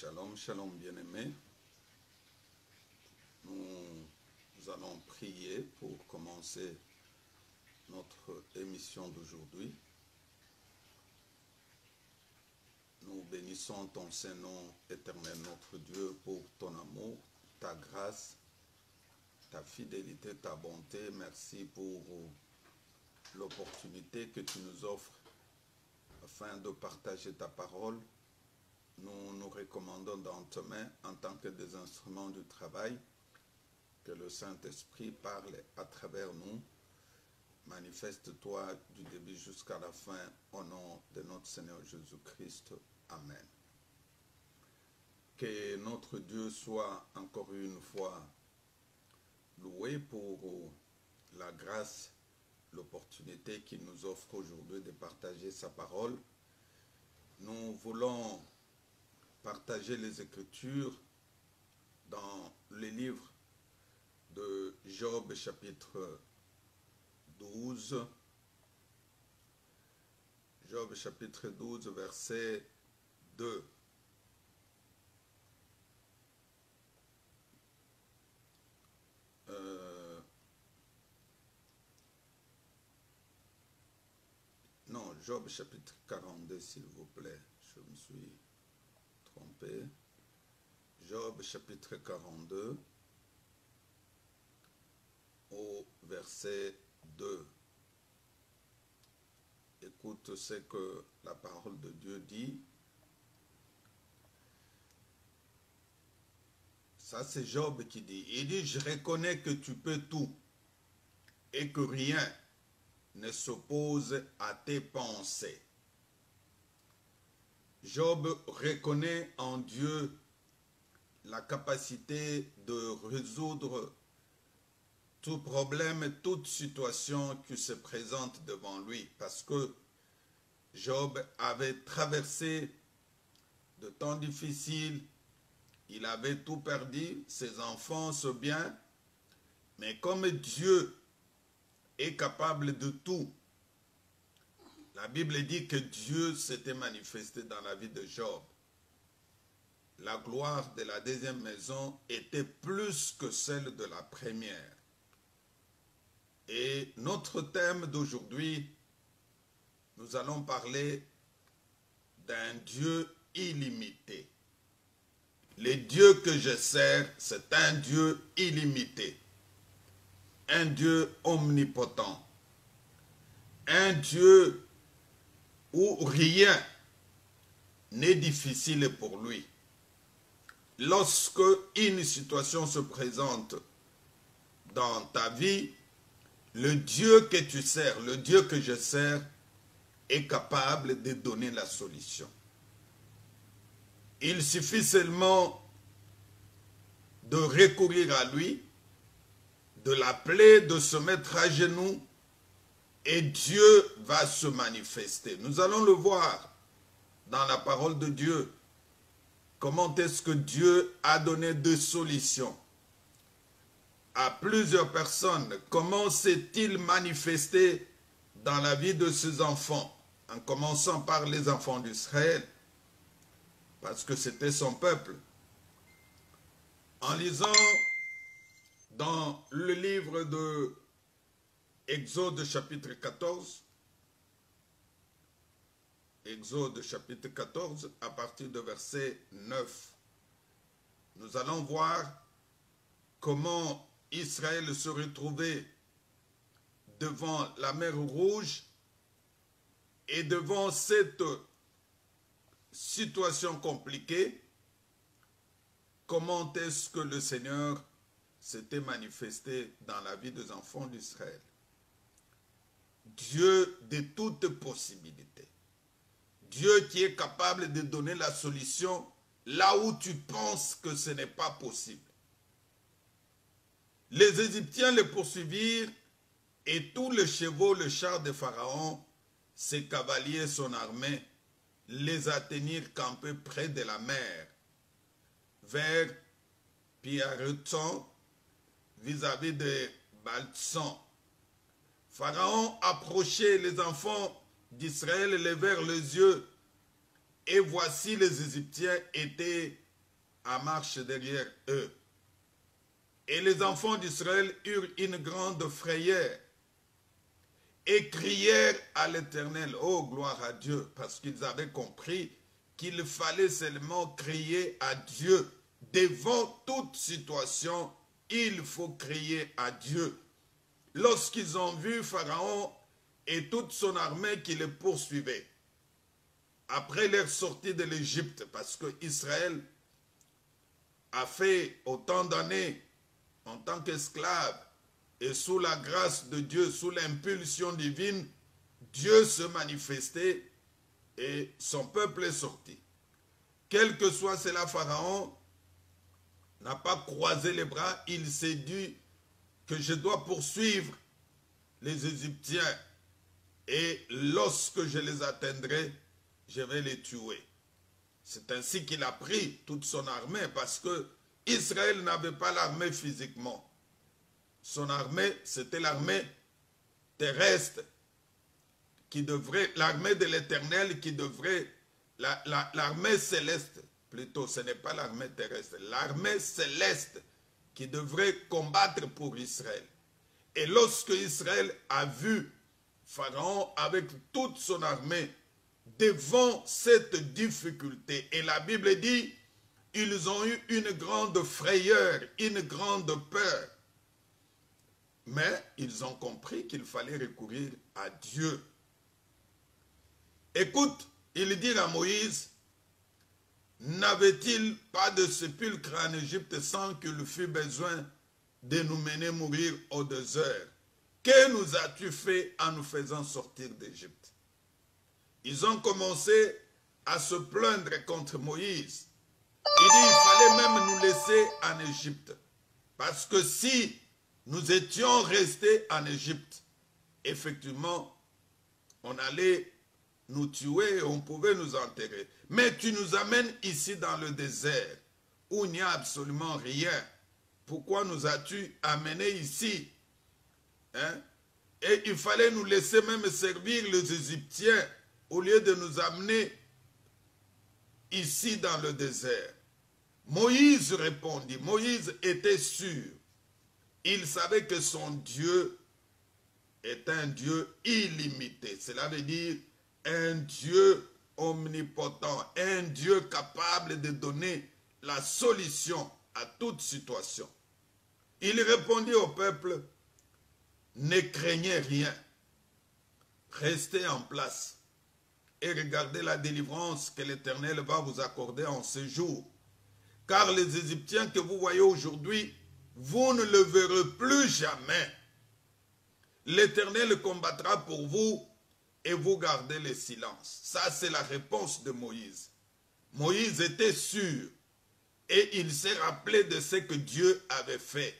Shalom, shalom bien-aimés. Nous allons prier pour commencer notre émission d'aujourd'hui. Nous bénissons ton Saint-Nom éternel, notre Dieu, pour ton amour, ta grâce, ta fidélité, ta bonté. Merci pour l'opportunité que tu nous offres afin de partager ta parole. Nous nous recommandons dans tes mains en tant que des instruments du travail. Que le Saint-Esprit parle à travers nous. Manifeste-toi du début jusqu'à la fin au nom de notre Seigneur Jésus-Christ. Amen. Que notre Dieu soit encore une fois loué pour la grâce, l'opportunité qu'il nous offre aujourd'hui de partager sa parole. Nous voulons partager les Écritures dans le livre de Job, chapitre 12. Job, chapitre 12, verset 2. Non, Job, chapitre 42, s'il vous plaît. Je me suis trompé. Job, chapitre 42, au verset 2. Écoute ce que la parole de Dieu dit. Ça, c'est Job qui dit. Il dit, je reconnais que tu peux tout et que rien ne s'oppose à tes pensées. Job reconnaît en Dieu la capacité de résoudre tout problème, toute situation qui se présente devant lui, parce que Job avait traversé de temps difficiles, il avait tout perdu, ses enfants, ce bien, mais comme Dieu est capable de tout, la Bible dit que Dieu s'était manifesté dans la vie de Job. La gloire de la deuxième maison était plus que celle de la première. Et notre thème d'aujourd'hui, nous allons parler d'un Dieu illimité. Le Dieu que je sers, c'est un Dieu illimité. Un Dieu omnipotent. Un Dieu où rien n'est difficile pour lui. Lorsque une situation se présente dans ta vie, le Dieu que tu sers, le Dieu que je sers, est capable de donner la solution. Il suffit seulement de recourir à lui, de l'appeler, de se mettre à genoux, et Dieu va se manifester. Nous allons le voir dans la parole de Dieu. Comment est-ce que Dieu a donné des solutions à plusieurs personnes? Comment s'est-il manifesté dans la vie de ses enfants? En commençant par les enfants d'Israël, parce que c'était son peuple. En lisant dans le livre de Exode chapitre 14, Exode chapitre 14, à partir de verset 9, nous allons voir comment Israël se retrouvait devant la mer Rouge et devant cette situation compliquée, comment est-ce que le Seigneur s'était manifesté dans la vie des enfants d'Israël. Dieu de toutes possibilités. Dieu qui est capable de donner la solution là où tu penses que ce n'est pas possible. Les Égyptiens les poursuivirent et tous les chevaux, le char de Pharaon, ses cavaliers, son armée, les atteignirent campés près de la mer, vers Piareton, vis-à-vis de Baltson. Pharaon approchait, les enfants d'Israël levèrent les yeux, et voici les Égyptiens étaient à marche derrière eux. Et les enfants d'Israël eurent une grande frayeur et crièrent à l'Éternel. Oh, gloire à Dieu, parce qu'ils avaient compris qu'il fallait seulement crier à Dieu. Devant toute situation, il faut crier à Dieu. Lorsqu'ils ont vu Pharaon et toute son armée qui les poursuivait, après leur sortie de l'Égypte, parce que Israël a fait autant d'années en tant qu'esclave, et sous la grâce de Dieu, sous l'impulsion divine, Dieu se manifestait et son peuple est sorti. Quel que soit cela, Pharaon n'a pas croisé les bras, il s'est dit que je dois poursuivre les Égyptiens et lorsque je les atteindrai, je vais les tuer. C'est ainsi qu'il a pris toute son armée parce que Israël n'avait pas l'armée physiquement. Son armée, c'était l'armée terrestre qui devrait, l'armée de l'Éternel qui devrait, l'armée céleste, plutôt, ce n'est pas l'armée terrestre, l'armée céleste qui devrait combattre pour Israël. Et lorsque Israël a vu Pharaon avec toute son armée devant cette difficulté, et la Bible dit, ils ont eu une grande frayeur, une grande peur. Mais ils ont compris qu'il fallait recourir à Dieu. Écoute, il dit à Moïse, n'avait-il pas de sépulcre en Égypte sans qu'il fût besoin de nous mener mourir au désert? Que nous as-tu fait en nous faisant sortir d'Égypte? Ils ont commencé à se plaindre contre Moïse. Il dit, il fallait même nous laisser en Égypte. Parce que si nous étions restés en Égypte, effectivement, on allait nous tuer et on pouvait nous enterrer. Mais tu nous amènes ici dans le désert, où il n'y a absolument rien. Pourquoi nous as-tu amenés ici? Hein? Et il fallait nous laisser même servir les Égyptiens, au lieu de nous amener ici dans le désert. Moïse répondit, Moïse était sûr. Il savait que son Dieu est un Dieu illimité. Cela veut dire un Dieu omnipotent, un Dieu capable de donner la solution à toute situation. Il répondit au peuple, ne craignez rien, restez en place et regardez la délivrance que l'Éternel va vous accorder en ce jour. Car les Égyptiens que vous voyez aujourd'hui, vous ne le verrez plus jamais. L'Éternel combattra pour vous et vous gardez le silence. Ça, c'est la réponse de Moïse. Moïse était sûr et il s'est rappelé de ce que Dieu avait fait.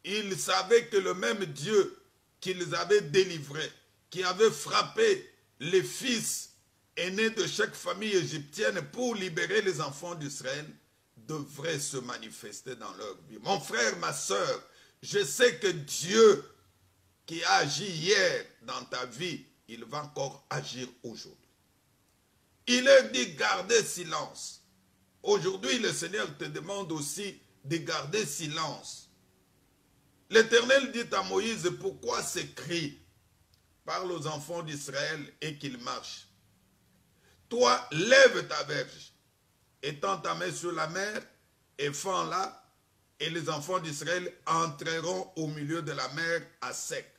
Il savait que le même Dieu qui les avait délivrés, qui avait frappé les fils aînés de chaque famille égyptienne pour libérer les enfants d'Israël, devrait se manifester dans leur vie. Mon frère, ma soeur, je sais que Dieu qui a agi hier dans ta vie, il va encore agir aujourd'hui. Il est dit garder silence. Aujourd'hui, le Seigneur te demande aussi de garder silence. L'Éternel dit à Moïse, pourquoi ces cris? Parle aux enfants d'Israël et qu'ils marchent. Toi, lève ta verge, étends ta main sur la mer et fends-la, et les enfants d'Israël entreront au milieu de la mer à sec.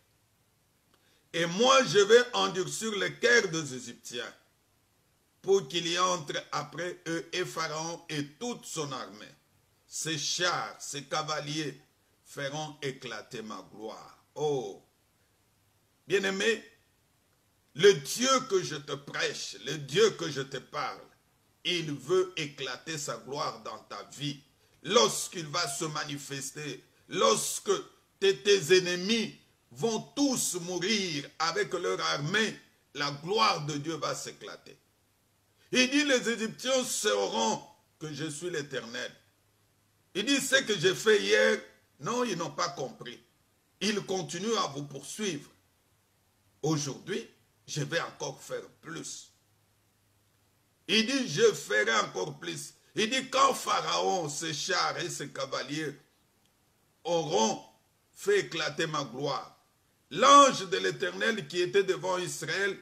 Et moi, je vais endurcir le cœur des Égyptiens pour qu'ils y entrent après eux et Pharaon et toute son armée. Ces chars, ces cavaliers feront éclater ma gloire. Oh, bien-aimé, le Dieu que je te prêche, le Dieu que je te parle, il veut éclater sa gloire dans ta vie. Lorsqu'il va se manifester, lorsque tes ennemis vont tous mourir avec leur armée, la gloire de Dieu va s'éclater. Il dit, les Égyptiens sauront que je suis l'Éternel. Il dit, ce que j'ai fait hier, non, ils n'ont pas compris. Ils continuent à vous poursuivre. Aujourd'hui, je vais encore faire plus. Il dit, je ferai encore plus. Il dit, quand Pharaon, ses chars et ses cavaliers auront fait éclater ma gloire, l'ange de l'Éternel qui était devant Israël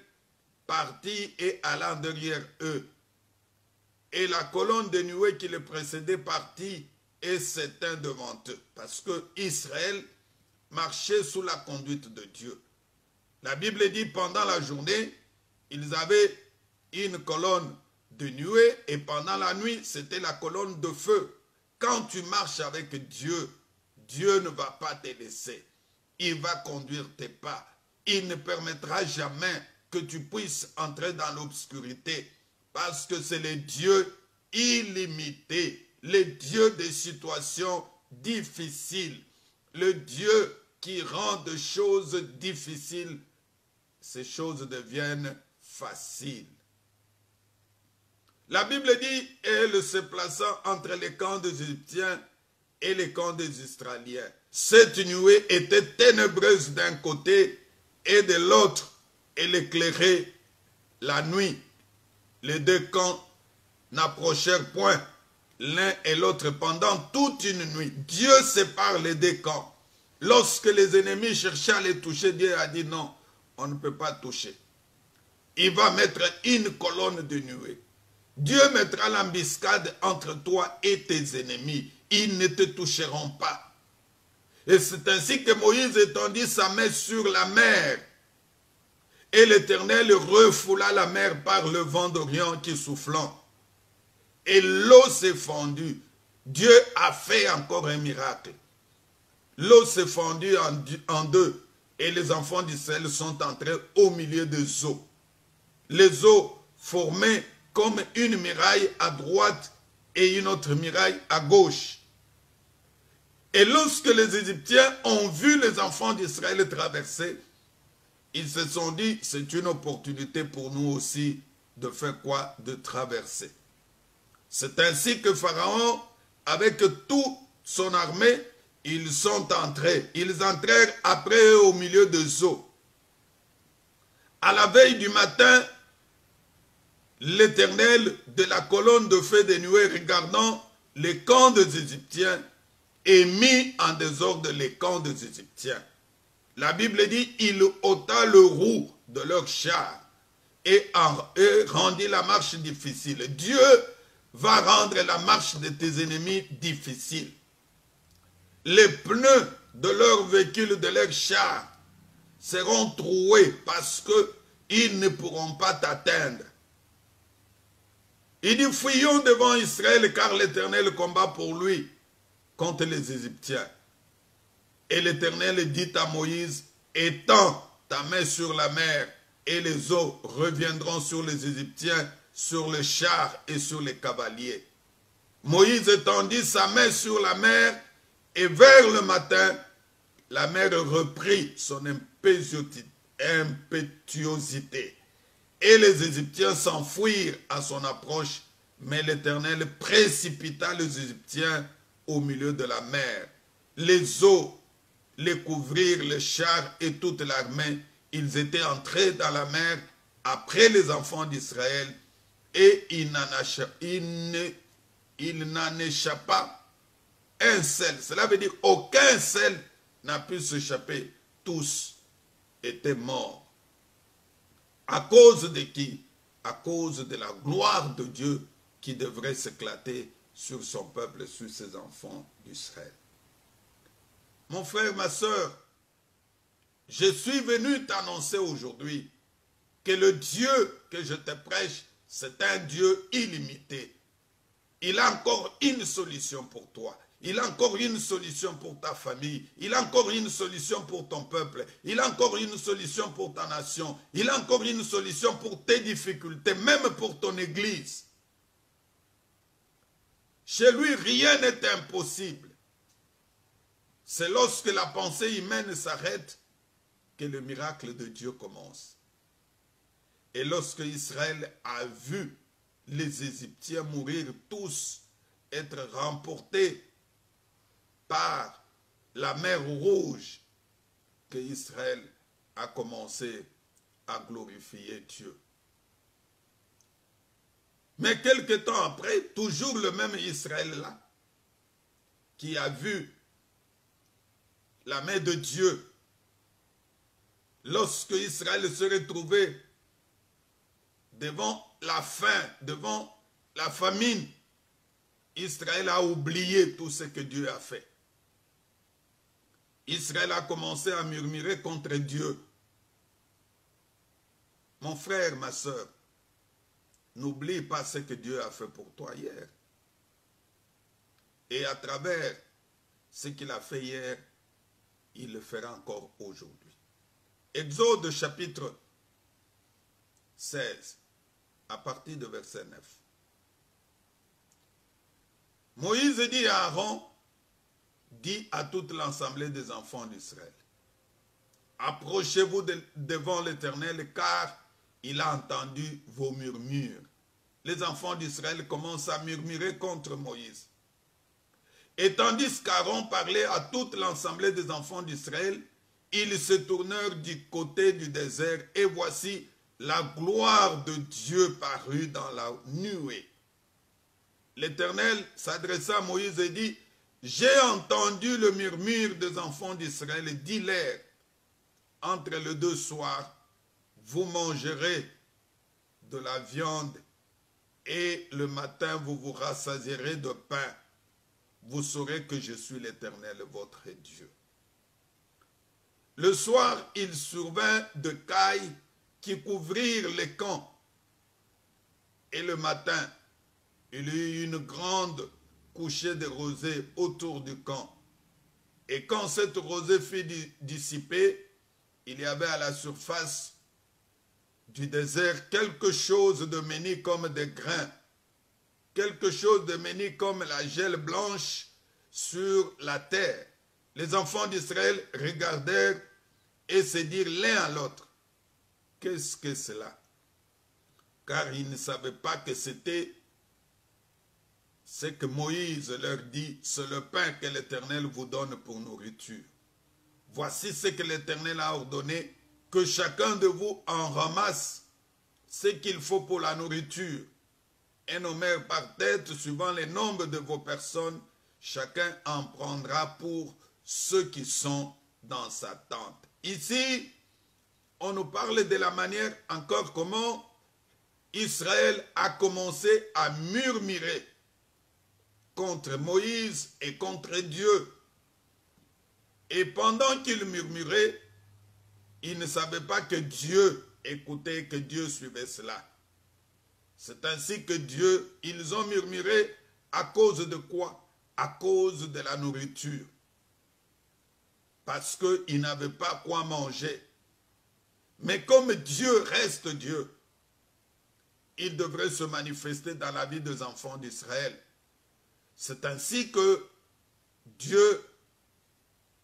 partit et alla derrière eux. Et la colonne de nuée qui le précédait partit et s'éteint devant eux. Parce que Israël marchait sous la conduite de Dieu. La Bible dit, pendant la journée, ils avaient une colonne de nuée et pendant la nuit, c'était la colonne de feu. Quand tu marches avec Dieu, Dieu ne va pas te laisser. Il va conduire tes pas. Il ne permettra jamais que tu puisses entrer dans l'obscurité parce que c'est le Dieu illimité, le Dieu des situations difficiles, le Dieu qui rend des choses difficiles, ces choses deviennent faciles. La Bible dit, elle se plaça entre les camps des Égyptiens et les camps des Israéliens. Cette nuée était ténébreuse d'un côté et de l'autre, elle éclairait la nuit. Les deux camps n'approchèrent point l'un et l'autre pendant toute une nuit. Dieu sépare les deux camps. Lorsque les ennemis cherchaient à les toucher, Dieu a dit non, on ne peut pas toucher. Il va mettre une colonne de nuée. Dieu mettra l'embuscade entre toi et tes ennemis. Ils ne te toucheront pas. Et c'est ainsi que Moïse étendit sa main sur la mer. Et l'Éternel refoula la mer par le vent d'Orient qui soufflant. Et l'eau s'est fendue. Dieu a fait encore un miracle. L'eau s'est fendue en deux. Et les enfants d'Israël sont entrés au milieu des eaux. Les eaux formaient comme une muraille à droite et une autre muraille à gauche. Et lorsque les Égyptiens ont vu les enfants d'Israël traverser, ils se sont dit, c'est une opportunité pour nous aussi de faire quoi? De traverser. C'est ainsi que Pharaon, avec toute son armée, ils sont entrés. Ils entrèrent après eux au milieu des eaux. À la veille du matin, l'Éternel de la colonne de feu des nuées regardant les camps des Égyptiens et mit en désordre les camps des Égyptiens. La Bible dit, il ôta le roue de leurs chars et rendit la marche difficile. Dieu va rendre la marche de tes ennemis difficile. Les pneus de leurs véhicules, de leurs chars seront troués parce qu'ils ne pourront pas t'atteindre. Il dit, fuyons devant Israël car l'Éternel combat pour lui contre les Égyptiens. Et l'Éternel dit à Moïse, étends ta main sur la mer et les eaux reviendront sur les Égyptiens, sur les chars et sur les cavaliers. Moïse étendit sa main sur la mer et vers le matin, la mer reprit son impétuosité. Et les Égyptiens s'enfuirent à son approche, mais l'Éternel précipita les Égyptiens au milieu de la mer. Les eaux les couvrirent, les chars et toute l'armée. Ils étaient entrés dans la mer après les enfants d'Israël et il n'en échappa un seul. Cela veut dire aucun seul n'a pu s'échapper. Tous étaient morts. À cause de qui? À cause de la gloire de Dieu qui devrait s'éclater sur son peuple, sur ses enfants d'Israël. Mon frère, ma soeur, je suis venu t'annoncer aujourd'hui que le Dieu que je te prêche, c'est un Dieu illimité. Il a encore une solution pour toi. Il a encore une solution pour ta famille. Il a encore une solution pour ton peuple. Il a encore une solution pour ta nation. Il a encore une solution pour tes difficultés, même pour ton église. Chez lui, rien n'est impossible. C'est lorsque la pensée humaine s'arrête que le miracle de Dieu commence. Et lorsque Israël a vu les Égyptiens mourir tous, être remportés par la mer Rouge, que Israël a commencé à glorifier Dieu. Mais quelque temps après, toujours le même Israël-là, qui a vu la main de Dieu, lorsque Israël se retrouvait devant la faim, devant la famine, Israël a oublié tout ce que Dieu a fait. Israël a commencé à murmurer contre Dieu. Mon frère, ma soeur, n'oublie pas ce que Dieu a fait pour toi hier. Et à travers ce qu'il a fait hier, il le fera encore aujourd'hui. Exode chapitre 16, à partir de verset 9. Moïse dit à Aaron, dit à toute l'assemblée des enfants d'Israël, approchez-vous devant l'Éternel, car il a entendu vos murmures. Les enfants d'Israël commencent à murmurer contre Moïse. Et tandis qu'Aaron parlait à toute l'assemblée des enfants d'Israël, ils se tournèrent du côté du désert, et voici la gloire de Dieu parut dans la nuée. L'Éternel s'adressa à Moïse et dit, j'ai entendu le murmure des enfants d'Israël, dis-leur, entre les deux soirs, vous mangerez de la viande, et le matin vous vous rassasierez de pain. Vous saurez que je suis l'Éternel, votre Dieu. Le soir, il survint de cailles qui couvrirent les camps. Et le matin, il y eut une grande couchée de rosée autour du camp. Et quand cette rosée fut dissipée, il y avait à la surface du désert quelque chose de menu comme des grains, quelque chose de menu comme la gêle blanche sur la terre. Les enfants d'Israël regardèrent et se dirent l'un à l'autre, qu'est-ce que cela? Car ils ne savaient pas que c'était ce que Moïse leur dit, c'est le pain que l'Éternel vous donne pour nourriture. Voici ce que l'Éternel a ordonné, que chacun de vous en ramasse ce qu'il faut pour la nourriture. Un homère par tête, suivant le nombre de vos personnes, chacun en prendra pour ceux qui sont dans sa tente. Ici, on nous parle de la manière encore comment Israël a commencé à murmurer contre Moïse et contre Dieu. Et pendant qu'il murmurait, il ne savait pas que Dieu écoutait, que Dieu suivait cela. C'est ainsi que Dieu, ils ont murmuré à cause de quoi? À cause de la nourriture. Parce qu'ils n'avaient pas quoi manger. Mais comme Dieu reste Dieu, il devrait se manifester dans la vie des enfants d'Israël. C'est ainsi que Dieu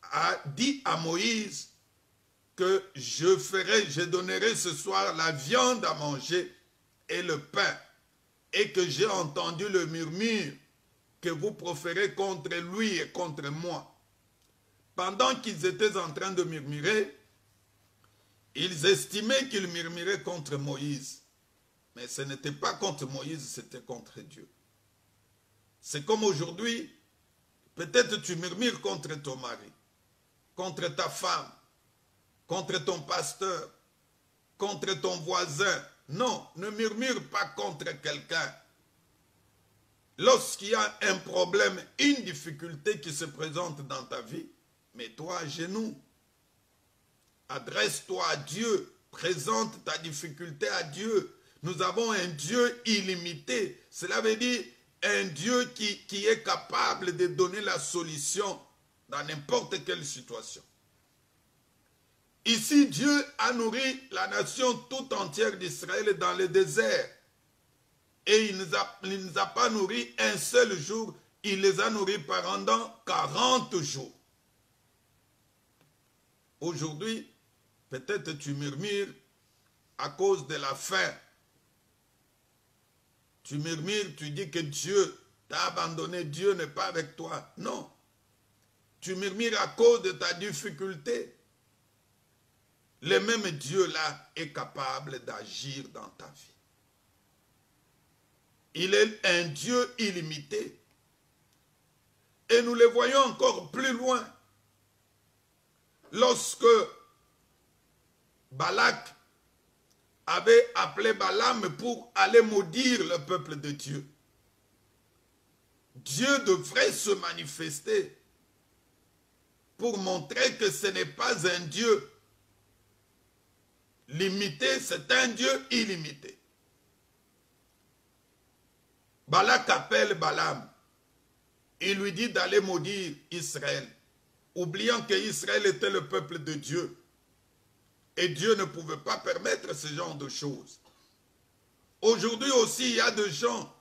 a dit à Moïse que je donnerai ce soir la viande à manger et le pain, et que j'ai entendu le murmure que vous proférez contre lui et contre moi. Pendant qu'ils étaient en train de murmurer, ils estimaient qu'ils murmuraient contre Moïse. Mais ce n'était pas contre Moïse, c'était contre Dieu. C'est comme aujourd'hui, peut-être tu murmures contre ton mari, contre ta femme, contre ton pasteur, contre ton voisin. Non, ne murmure pas contre quelqu'un. Lorsqu'il y a un problème, une difficulté qui se présente dans ta vie, mets-toi à genoux. Adresse-toi à Dieu. Présente ta difficulté à Dieu. Nous avons un Dieu illimité. Cela veut dire un Dieu qui est capable de donner la solution dans n'importe quelle situation. Ici, Dieu a nourri la nation toute entière d'Israël dans le désert. Et il ne nous a pas nourris un seul jour, il les a nourris pendant 40 jours. Aujourd'hui, peut-être tu murmures à cause de la faim. Tu murmures, tu dis que Dieu t'a abandonné, Dieu n'est pas avec toi. Non. Tu murmures à cause de ta difficulté. Le même Dieu-là est capable d'agir dans ta vie. Il est un Dieu illimité. Et nous le voyons encore plus loin. Lorsque Balak avait appelé Balaam pour aller maudire le peuple de Dieu. Dieu devrait se manifester pour montrer que ce n'est pas un Dieu limité, c'est un Dieu illimité. Balak appelle Balaam. Il lui dit d'aller maudire Israël, oubliant que Israël était le peuple de Dieu. Et Dieu ne pouvait pas permettre ce genre de choses. Aujourd'hui aussi, il y a des gens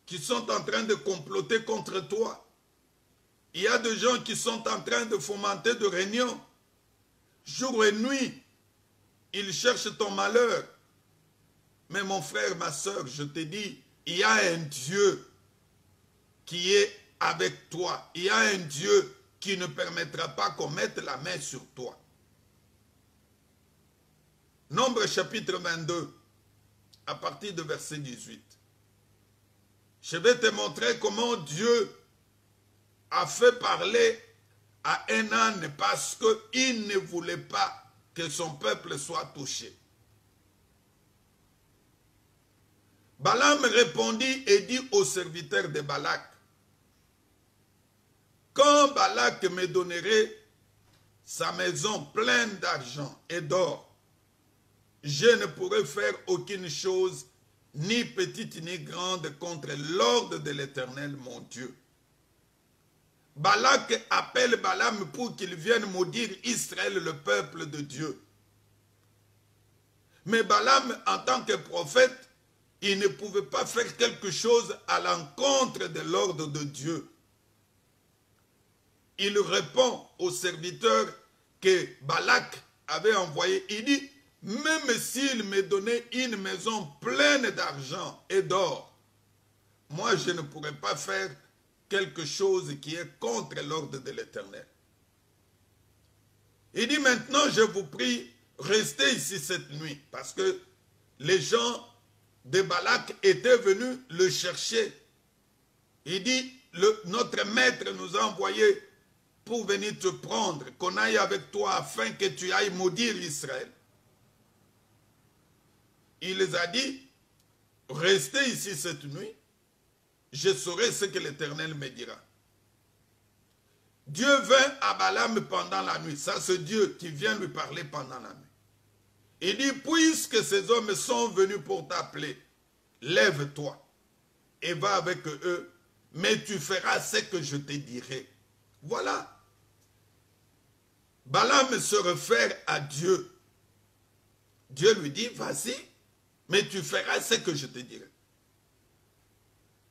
qui sont en train de comploter contre toi. Il y a des gens qui sont en train de fomenter des réunions. Jour et nuit, ils cherchent ton malheur. Mais mon frère, ma soeur, je te dis, il y a un Dieu qui est avec toi. Il y a un Dieu qui ne permettra pas qu'on mette la main sur toi. Nombre chapitre 22, à partir de verset 18. Je vais te montrer comment Dieu a fait parler à un âne parce qu'il ne voulait pas que son peuple soit touché. Balaam répondit et dit aux serviteurs de Balak, quand Balak me donnerait sa maison pleine d'argent et d'or, je ne pourrai faire aucune chose, ni petite ni grande, contre l'ordre de l'Éternel, mon Dieu. Balak appelle Balaam pour qu'il vienne maudire Israël, le peuple de Dieu. Mais Balaam, en tant que prophète, il ne pouvait pas faire quelque chose à l'encontre de l'ordre de Dieu. Il répond aux serviteurs que Balak avait envoyé. Il dit, même s'il me donnait une maison pleine d'argent et d'or, moi je ne pourrais pas faire quelque chose qui est contre l'ordre de l'Éternel. Il dit maintenant, je vous prie, restez ici cette nuit, parce que les gens de Balak étaient venus le chercher. Il dit, notre maître nous a envoyé pour venir te prendre, qu'on aille avec toi afin que tu ailles maudire Israël. Il les a dit, restez ici cette nuit, je saurai ce que l'Éternel me dira. Dieu vint à Balaam pendant la nuit. Ça, c'est Dieu qui vient lui parler pendant la nuit. Il dit, puisque ces hommes sont venus pour t'appeler, lève-toi et va avec eux, mais tu feras ce que je te dirai. Voilà. Balaam se réfère à Dieu. Dieu lui dit, vas-y, mais tu feras ce que je te dirai.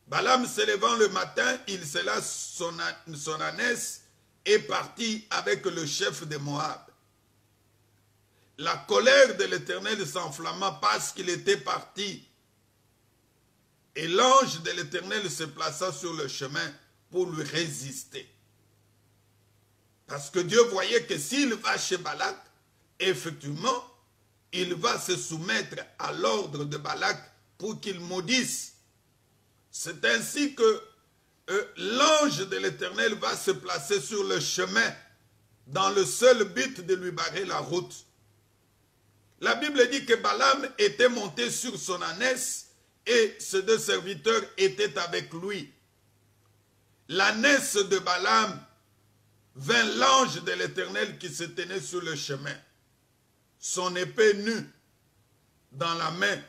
Balaam se levant le matin, il sella son ânesse et partit avec le chef de Moab. La colère de l'Éternel s'enflamma parce qu'il était parti. Et l'ange de l'Éternel se plaça sur le chemin pour lui résister. Parce que Dieu voyait que s'il va chez Balak, effectivement, il va se soumettre à l'ordre de Balak pour qu'il maudisse. C'est ainsi que l'ange de l'Éternel va se placer sur le chemin dans le seul but de lui barrer la route. La Bible dit que Balaam était monté sur son ânesse et ses deux serviteurs étaient avec lui. L'ânesse de Balaam vint l'ange de l'Éternel qui se tenait sur le chemin, son épée nue dans la main,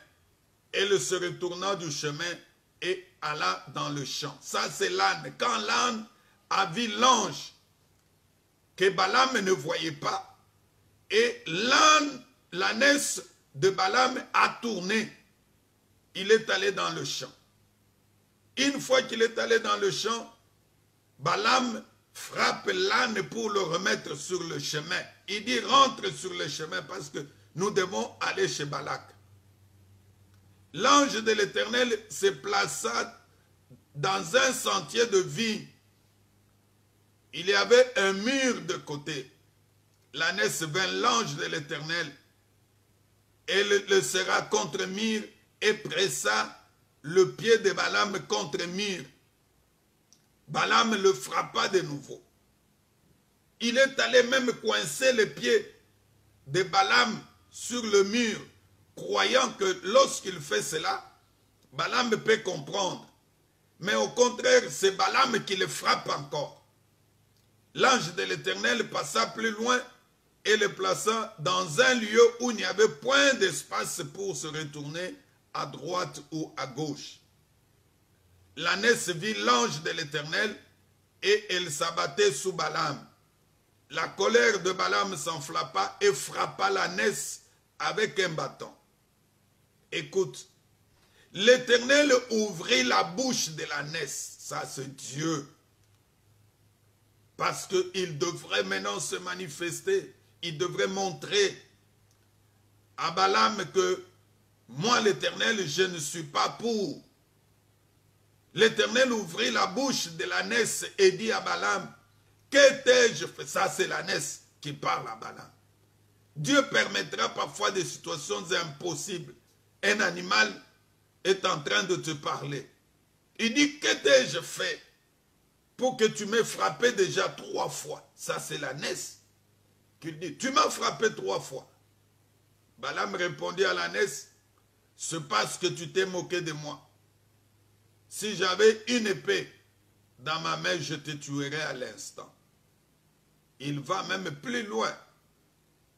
elle se retourna du chemin et alla dans le champ. Ça, c'est l'âne. Quand l'âne a vu l'ange que Balaam ne voyait pas, et l'ânesse de Balaam a tourné, il est allé dans le champ. Une fois qu'il est allé dans le champ, Balaam frappe l'âne pour le remettre sur le chemin. Il dit, rentre sur le chemin parce que nous devons aller chez Balak. L'ange de l'Éternel se plaça dans un sentier de vigne. Il y avait un mur de côté. L'ânesse vint l'ange de l'Éternel. Elle le serra contre mur et pressa le pied de Balaam contre mur. Balaam le frappa de nouveau. Il est allé même coincer les pieds de Balaam sur le mur, croyant que lorsqu'il fait cela, Balaam peut comprendre. Mais au contraire, c'est Balaam qui le frappe encore. L'ange de l'Éternel passa plus loin et le plaça dans un lieu où il n'y avait point d'espace pour se retourner à droite ou à gauche. L'ânesse vit l'ange de l'Éternel et elle s'abattait sous Balaam. La colère de Balaam s'enflamma et frappa l'ânesse avec un bâton. Écoute, l'Éternel ouvrit la bouche de l'ânesse. Ça, c'est Dieu. Parce qu'il devrait maintenant se manifester. Il devrait montrer à Balaam que moi, l'Éternel, je ne suis pas pour. L'Éternel ouvrit la bouche de l'ânesse et dit à Balaam, que t'ai-je fait? Ça, c'est l'ânesse qui parle à Balaam. Dieu permettra parfois des situations impossibles. Un animal est en train de te parler. Il dit, que t'ai-je fait pour que tu m'aies frappé déjà 3 fois? Ça, c'est l'ânesse qui dit, tu m'as frappé 3 fois. Balaam répondit à l'ânesse, c'est parce que tu t'es moqué de moi. Si j'avais une épée dans ma main, je te tuerais à l'instant. Il va même plus loin.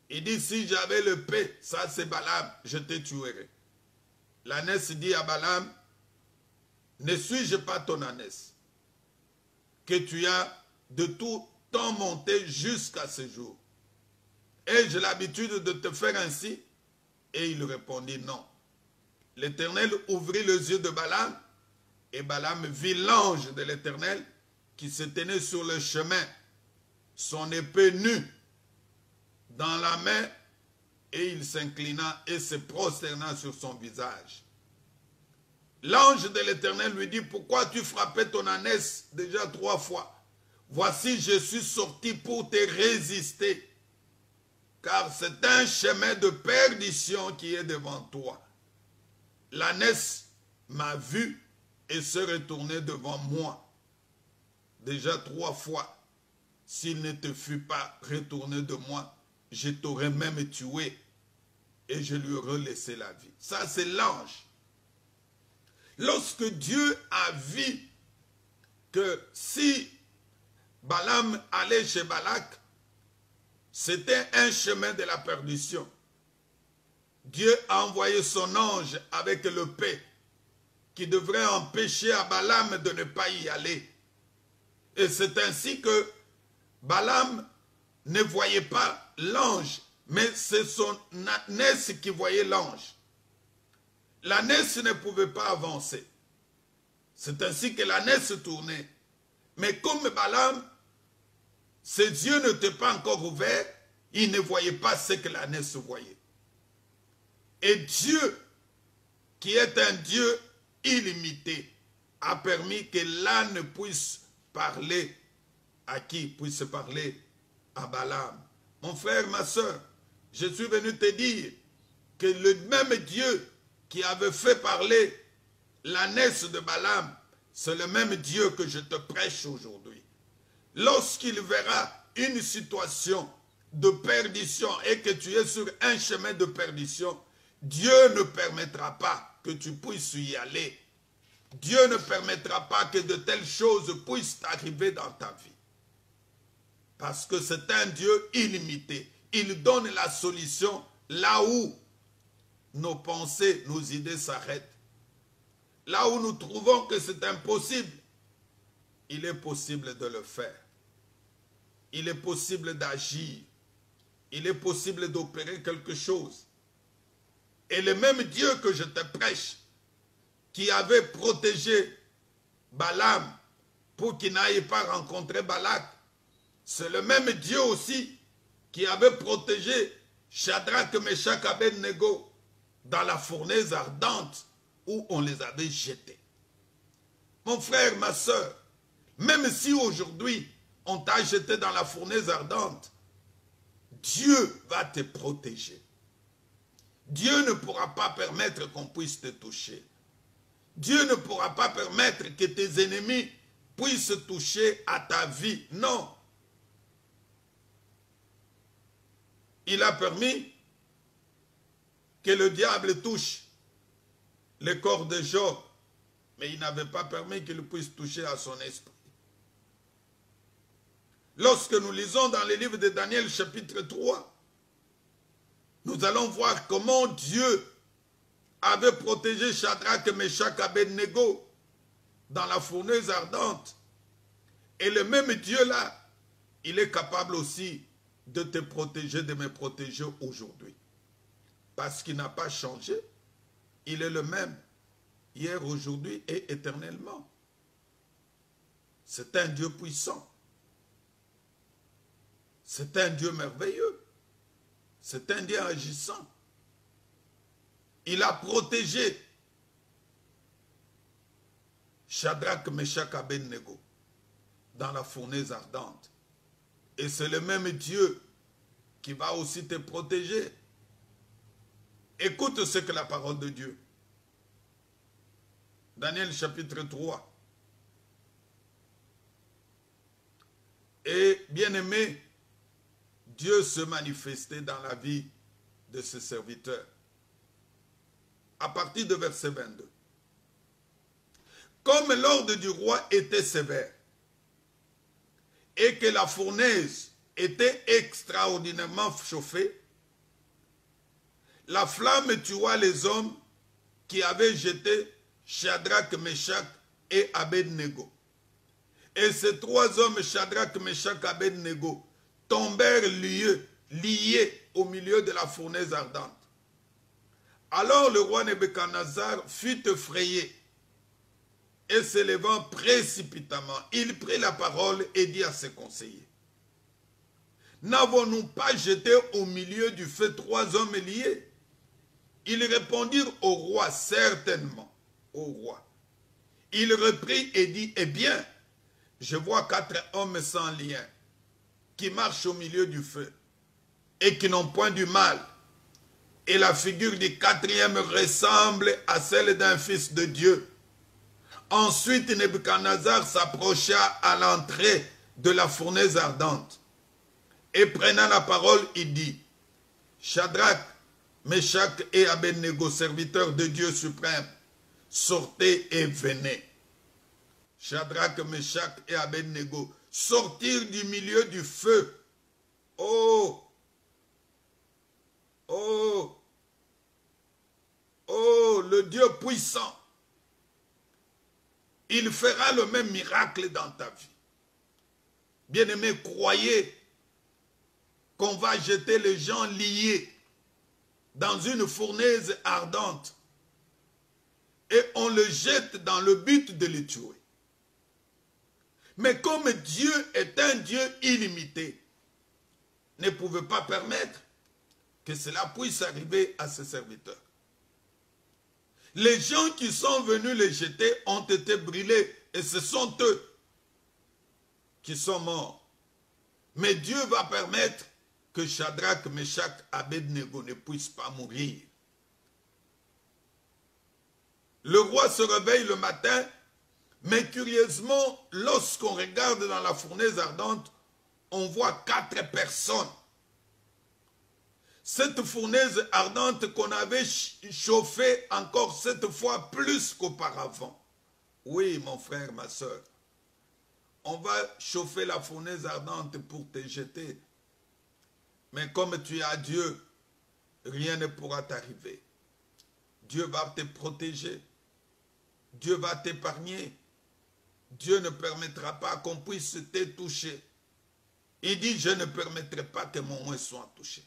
Il dit, si j'avais l'épée, ça c'est Balaam, je te tuerais. L'ânesse dit à Balaam, ne suis-je pas ton ânesse, que tu as de tout temps monté jusqu'à ce jour? Ai-je l'habitude de te faire ainsi? Et il répondit, non. L'Éternel ouvrit les yeux de Balaam, et Balaam vit l'ange de l'Éternel qui se tenait sur le chemin, son épée nue dans la main, et il s'inclina et se prosterna sur son visage. L'ange de l'Éternel lui dit, pourquoi tu frappais ton ânesse déjà 3 fois? Voici, je suis sorti pour te résister, car c'est un chemin de perdition qui est devant toi. L'ânesse m'a vu et se retournait devant moi. Déjà 3 fois, s'il ne te fût pas retourné de moi, je t'aurais même tué et je lui aurais laissé la vie. Ça, c'est l'ange. Lorsque Dieu a vu que si Balaam allait chez Balak, c'était un chemin de la perdition, Dieu a envoyé son ange avec l'épée qui devrait empêcher à Balaam de ne pas y aller. Et c'est ainsi que Balaam ne voyait pas l'ange, mais c'est son ânesse qui voyait l'ange. L'ânesse ne pouvait pas avancer. C'est ainsi que l'ânesse tournait. Mais comme Balaam, ses yeux n'étaient pas encore ouverts, il ne voyait pas ce que l'ânesse voyait. Et Dieu, qui est un Dieu illimité, a permis que l'âne puisse parler à qui? Puisse parler à Balaam. Mon frère, ma soeur, je suis venu te dire que le même Dieu qui avait fait parler l'ânesse de Balaam, c'est le même Dieu que je te prêche aujourd'hui. Lorsqu'il verra une situation de perdition et que tu es sur un chemin de perdition, Dieu ne permettra pas que tu puisses y aller. Dieu ne permettra pas que de telles choses puissent t'arriver dans ta vie. Parce que c'est un Dieu illimité. Il donne la solution là où nos pensées, nos idées s'arrêtent. Là où nous trouvons que c'est impossible, il est possible de le faire. Il est possible d'agir. Il est possible d'opérer quelque chose. Et le même Dieu que je te prêche, qui avait protégé Balaam pour qu'il n'aille pas rencontrer Balak, c'est le même Dieu aussi qui avait protégé Shadrach, Meshach, Abednego dans la fournaise ardente où on les avait jetés. Mon frère, ma soeur, même si aujourd'hui on t'a jeté dans la fournaise ardente, Dieu va te protéger. Dieu ne pourra pas permettre qu'on puisse te toucher. Dieu ne pourra pas permettre que tes ennemis puissent toucher à ta vie. Non. Il a permis que le diable touche le corps de Job, mais il n'avait pas permis qu'il puisse toucher à son esprit. Lorsque nous lisons dans le livre de Daniel chapitre 3, nous allons voir comment Dieu avait protégé Shadrach, Meshach, Abednego dans la fournaise ardente. Et le même Dieu-là, il est capable aussi de te protéger, de me protéger aujourd'hui. Parce qu'il n'a pas changé. Il est le même hier, aujourd'hui et éternellement. C'est un Dieu puissant. C'est un Dieu merveilleux. C'est un Dieu agissant. Il a protégé Shadrach, Meshach, Abednego dans la fournaise ardente. Et c'est le même Dieu qui va aussi te protéger. Écoute ce que la parole de Dieu. Daniel chapitre 3. Et bien-aimé, Dieu se manifestait dans la vie de ses serviteurs. À partir de verset 22. Comme l'ordre du roi était sévère et que la fournaise était extraordinairement chauffée, la flamme tua les hommes qui avaient jeté Shadrach, Meshach et Abednego. Et ces trois hommes, Shadrach, Meshach, Abednego, tombèrent liés au milieu de la fournaise ardente. Alors le roi Nebuchadnezzar fut effrayé et s'élevant précipitamment, il prit la parole et dit à ses conseillers: n'avons-nous pas jeté au milieu du feu trois hommes liés? Ils répondirent au roi: certainement, au roi. Il reprit et dit: eh bien, je vois 4 hommes sans lien qui marchent au milieu du feu et qui n'ont point du mal. Et la figure du quatrième ressemble à celle d'un fils de Dieu. Ensuite, Nebuchadnezzar s'approcha à l'entrée de la fournaise ardente. Et prenant la parole, il dit: Shadrach, Meshach et Abednego, serviteurs de Dieu suprême, sortez et venez. Shadrach, Meshach et Abednego sortirent du milieu du feu. Oh! Oh! Oh, le Dieu puissant! Il fera le même miracle dans ta vie. Bien-aimés, croyez qu'on va jeter les gens liés dans une fournaise ardente et on le jette dans le but de les tuer. Mais comme Dieu est un Dieu illimité, ne pouvait pas permettre que cela puisse arriver à ses serviteurs. Les gens qui sont venus les jeter ont été brûlés et ce sont eux qui sont morts. Mais Dieu va permettre que Shadrach, Meshach, Abednego ne puissent pas mourir. Le roi se réveille le matin, mais curieusement, lorsqu'on regarde dans la fournaise ardente, on voit 4 personnes. Cette fournaise ardente qu'on avait chauffée encore 7 fois plus qu'auparavant. Oui, mon frère, ma soeur. On va chauffer la fournaise ardente pour te jeter. Mais comme tu as Dieu, rien ne pourra t'arriver. Dieu va te protéger. Dieu va t'épargner. Dieu ne permettra pas qu'on puisse te toucher. Il dit: je ne permettrai pas que mon oint soit touché.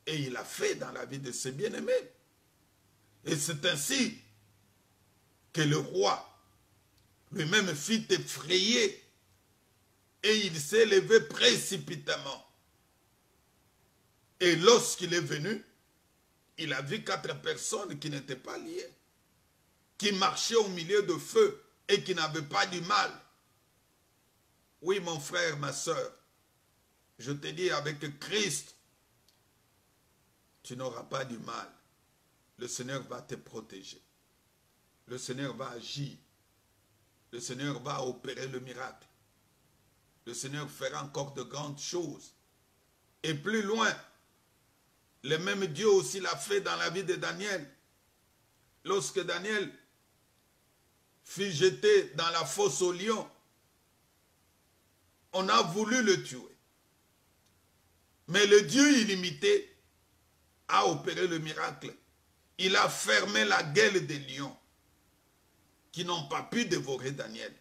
Et il a fait dans la vie de ses bien-aimés. Et c'est ainsi que le roi lui-même fit effrayer. Et il s'est levé précipitamment. Et lorsqu'il est venu, il a vu 4 personnes qui n'étaient pas liées, qui marchaient au milieu de feu et qui n'avaient pas du mal. Oui, mon frère, ma soeur, je te dis, avec Christ, tu n'auras pas du mal. Le Seigneur va te protéger. le Seigneur va agir. Le Seigneur va opérer le miracle. Le Seigneur fera encore de grandes choses. Et plus loin, le même Dieu aussi l'a fait dans la vie de Daniel. Lorsque Daniel fut jeté dans la fosse au lion, on a voulu le tuer. Mais le Dieu illimité a opéré le miracle. Il a fermé la gueule des lions qui n'ont pas pu dévorer Daniel.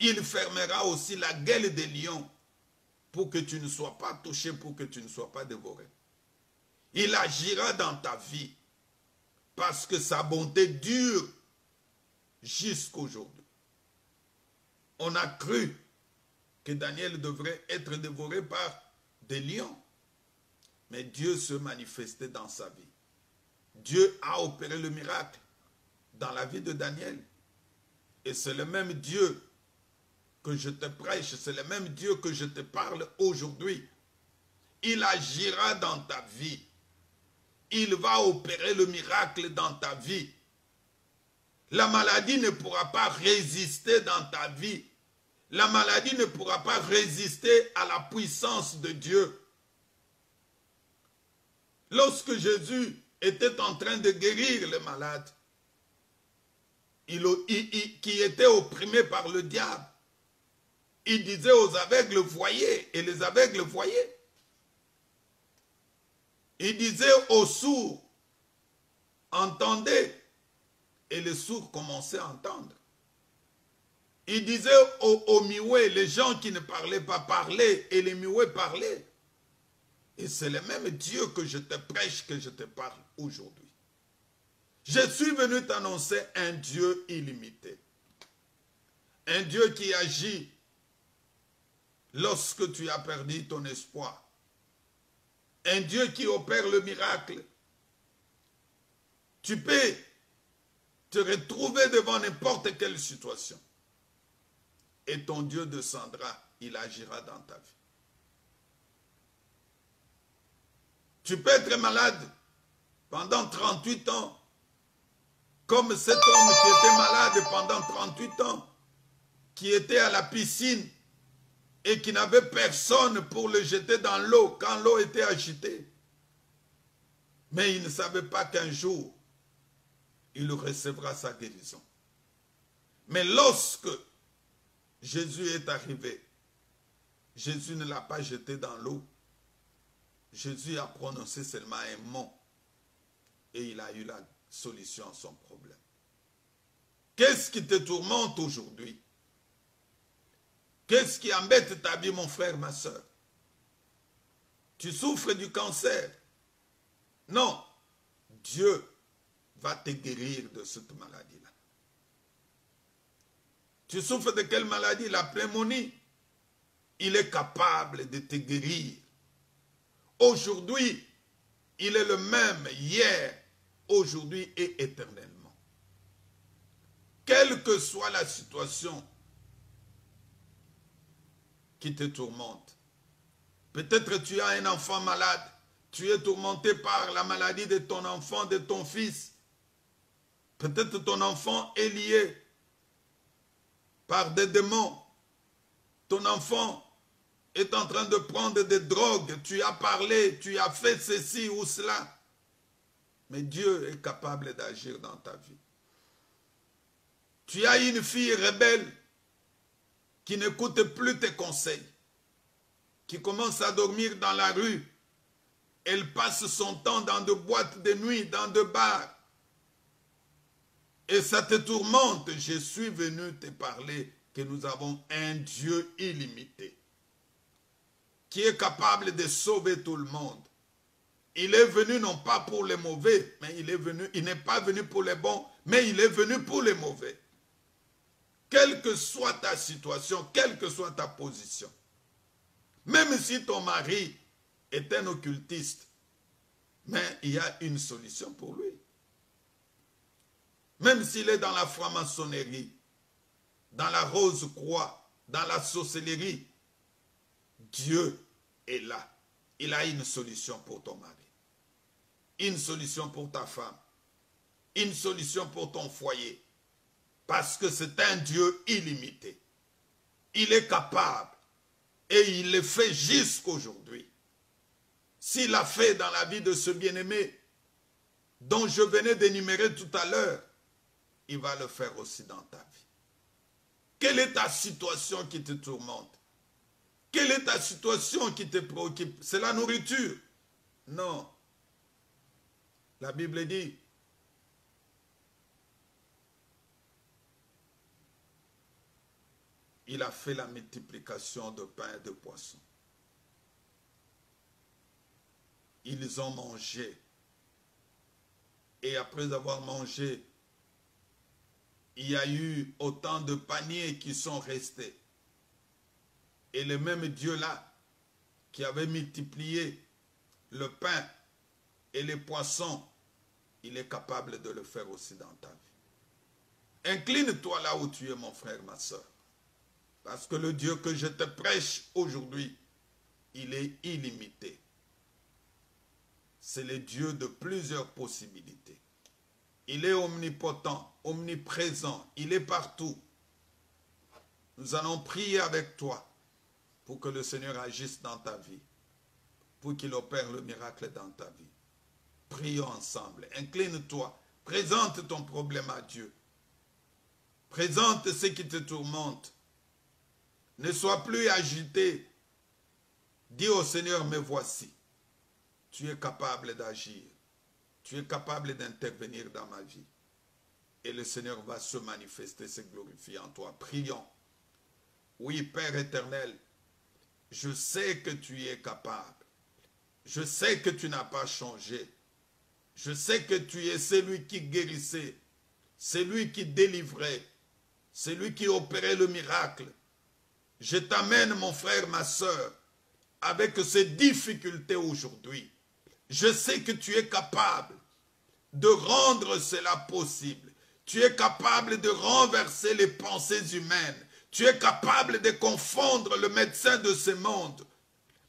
Il fermera aussi la gueule des lions pour que tu ne sois pas touché, pour que tu ne sois pas dévoré. Il agira dans ta vie parce que sa bonté dure jusqu'aujourd'hui. On a cru que Daniel devrait être dévoré par des lions. Mais Dieu se manifestait dans sa vie. Dieu a opéré le miracle dans la vie de Daniel. Et c'est le même Dieu que je te prêche, c'est le même Dieu que je te parle aujourd'hui. Il agira dans ta vie. Il va opérer le miracle dans ta vie. La maladie ne pourra pas résister dans ta vie. La maladie ne pourra pas résister à la puissance de Dieu. Lorsque Jésus était en train de guérir les malades, qui étaient opprimés par le diable, il disait aux aveugles, voyez, et les aveugles voyaient. Il disait aux sourds, entendez, et les sourds commençaient à entendre. Il disait aux muets, les gens qui ne parlaient pas parlaient, et les muets parlaient. Et c'est le même Dieu que je te prêche, que je te parle aujourd'hui. Je suis venu t'annoncer un Dieu illimité. Un Dieu qui agit lorsque tu as perdu ton espoir. Un Dieu qui opère le miracle. Tu peux te retrouver devant n'importe quelle situation. Et ton Dieu descendra, il agira dans ta vie. Tu peux être malade pendant 38 ans, comme cet homme qui était malade pendant 38 ans, qui était à la piscine et qui n'avait personne pour le jeter dans l'eau quand l'eau était agitée. Mais il ne savait pas qu'un jour, il recevra sa guérison. Mais lorsque Jésus est arrivé, Jésus ne l'a pas jeté dans l'eau. Jésus a prononcé seulement un mot et il a eu la solution à son problème. Qu'est-ce qui te tourmente aujourd'hui? Qu'est-ce qui embête ta vie, mon frère, ma soeur? Tu souffres du cancer? Non, Dieu va te guérir de cette maladie-là. Tu souffres de quelle maladie? La pneumonie. Il est capable de te guérir. Aujourd'hui, il est le même hier, aujourd'hui et éternellement. Quelle que soit la situation qui te tourmente, peut-être tu as un enfant malade, tu es tourmenté par la maladie de ton enfant, de ton fils. Peut-être ton enfant est lié par des démons. Ton enfant est en train de prendre des drogues. Tu as parlé, tu as fait ceci ou cela. Mais Dieu est capable d'agir dans ta vie. Tu as une fille rebelle qui n'écoute plus tes conseils, qui commence à dormir dans la rue. Elle passe son temps dans de boîtes de nuit, dans de bars. Et ça te tourmente. Je suis venu te parler que nous avons un Dieu illimité qui est capable de sauver tout le monde. Il est venu non pas pour les mauvais, mais il n'est pas venu pour les bons, mais il est venu pour les mauvais. Quelle que soit ta situation, quelle que soit ta position, même si ton mari est un occultiste, mais il y a une solution pour lui. Même s'il est dans la franc-maçonnerie, dans la rose-croix, dans la sorcellerie, Dieu est là. Il a une solution pour ton mari, une solution pour ta femme, une solution pour ton foyer. Parce que c'est un Dieu illimité. Il est capable et il le fait jusqu'aujourd'hui. S'il a fait dans la vie de ce bien-aimé dont je venais d'énumérer tout à l'heure, il va le faire aussi dans ta vie. Quelle est ta situation qui te tourmente? Quelle est ta situation qui te préoccupe? C'est la nourriture? Non. La Bible dit, il a fait la multiplication de pain et de poissons. Ils ont mangé. Et après avoir mangé, il y a eu autant de paniers qui sont restés. Et le même Dieu-là, qui avait multiplié le pain et les poissons, il est capable de le faire aussi dans ta vie. Incline-toi là où tu es, mon frère, ma soeur. Parce que le Dieu que je te prêche aujourd'hui, il est illimité. C'est le Dieu de plusieurs possibilités. Il est omnipotent, omniprésent, il est partout. Nous allons prier avec toi pour que le Seigneur agisse dans ta vie, pour qu'il opère le miracle dans ta vie. Prions ensemble, incline-toi, présente ton problème à Dieu. Présente ce qui te tourmente. Ne sois plus agité. Dis au Seigneur, me voici. Tu es capable d'agir. Tu es capable d'intervenir dans ma vie. Et le Seigneur va se manifester, se glorifier en toi. Prions. Oui, Père éternel, je sais que tu es capable. Je sais que tu n'as pas changé. Je sais que tu es celui qui guérissait, celui qui délivrait, celui qui opérait le miracle. Je t'amène, mon frère, ma soeur, avec ces difficultés aujourd'hui. Je sais que tu es capable de rendre cela possible. Tu es capable de renverser les pensées humaines. Tu es capable de confondre le médecin de ce monde.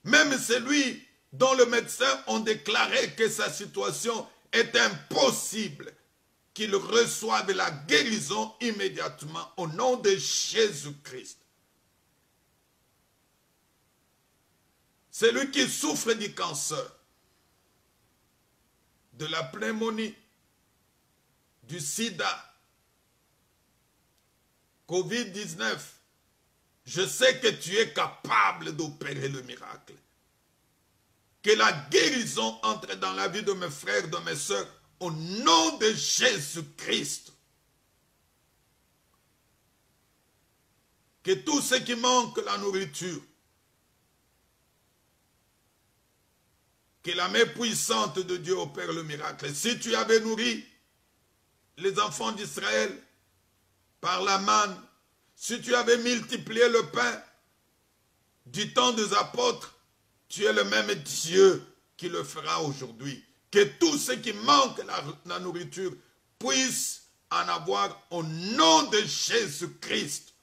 Même celui dont le médecin a déclaré que sa situation est impossible, qu'il reçoive la guérison immédiatement au nom de Jésus-Christ. Celui qui souffre du cancer, de la pneumonie, du sida, Covid-19, je sais que tu es capable d'opérer le miracle. Que la guérison entre dans la vie de mes frères, de mes soeurs, au nom de Jésus-Christ. Que tout ce qui manque, la nourriture, que la main puissante de Dieu opère le miracle. Si tu avais nourri les enfants d'Israël par la manne, si tu avais multiplié le pain du temps des apôtres, tu es le même Dieu qui le fera aujourd'hui. Que tout ce qui manque la nourriture puisse en avoir au nom de Jésus-Christ.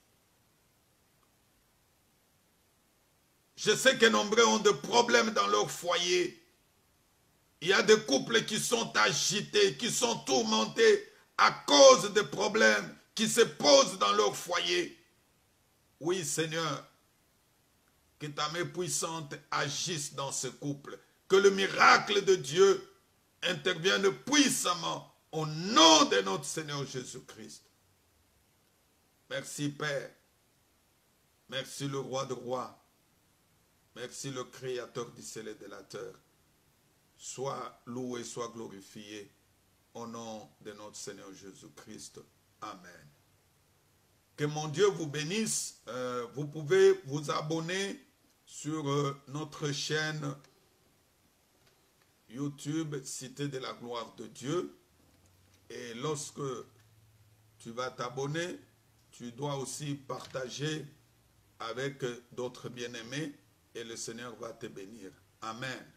Je sais que nombreux ont des problèmes dans leur foyer. Il y a des couples qui sont agités, qui sont tourmentés à cause des problèmes qui se posent dans leur foyer. Oui, Seigneur, que ta main puissante agisse dans ce couple. Que le miracle de Dieu intervienne puissamment au nom de notre Seigneur Jésus-Christ. Merci Père. Merci le roi de rois. Merci le créateur du ciel et de la terre. Sois loué, sois glorifié au nom de notre Seigneur Jésus-Christ. Amen. Que mon Dieu vous bénisse. Vous pouvez vous abonner sur notre chaîne YouTube Cité de la gloire de Dieu. Et lorsque tu vas t'abonner, tu dois aussi partager avec d'autres bien-aimés et le Seigneur va te bénir. Amen.